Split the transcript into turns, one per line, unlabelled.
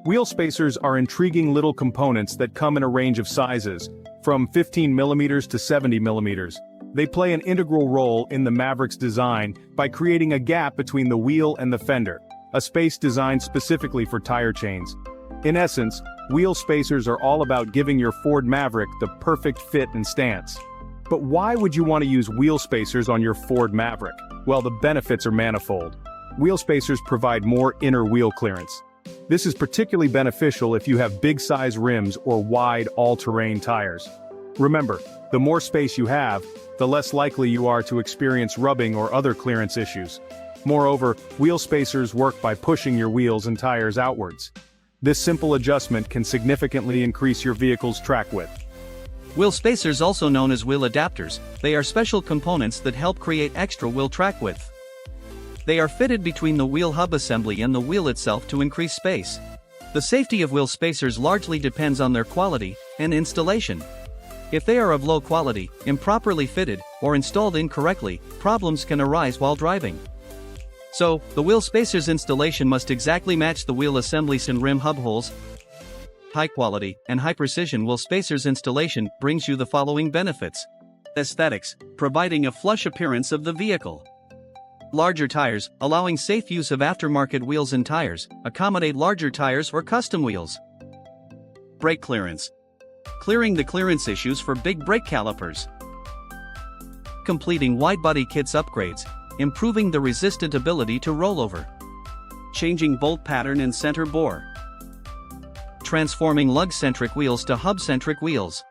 Wheel spacers are intriguing little components that come in a range of sizes, from 15mm to 70mm. They play an integral role in the Maverick's design by creating a gap between the wheel and the fender, a space designed specifically for tire chains. In essence, wheel spacers are all about giving your Ford Maverick the perfect fit and stance. But why would you want to use wheel spacers on your Ford Maverick? Well, the benefits are manifold. Wheel spacers provide more inner wheel clearance. This is particularly beneficial if you have big size rims or wide all-terrain tires. Remember, the more space you have, the less likely you are to experience rubbing or other clearance issues. Moreover, wheel spacers work by pushing your wheels and tires outwards. This simple adjustment can significantly increase your vehicle's track width.
Wheel spacers, also known as wheel adapters, they are special components that help create extra wheel track width. They are fitted between the wheel hub assembly and the wheel itself to increase space. The safety of wheel spacers largely depends on their quality and installation. If they are of low quality, improperly fitted, or installed incorrectly, problems can arise while driving. So, the wheel spacers installation must exactly match the wheel assemblies and rim hub holes. High quality and high precision wheel spacers installation brings you the following benefits. Aesthetics, providing a flush appearance of the vehicle. Larger tires, allowing safe use of aftermarket wheels and tires, accommodate larger tires or custom wheels. Brake clearance. Clearing the clearance issues for big brake calipers. Completing wide-body kits upgrades, improving the resistant ability to rollover. Changing bolt pattern and center bore. Transforming lug-centric wheels to hub-centric wheels.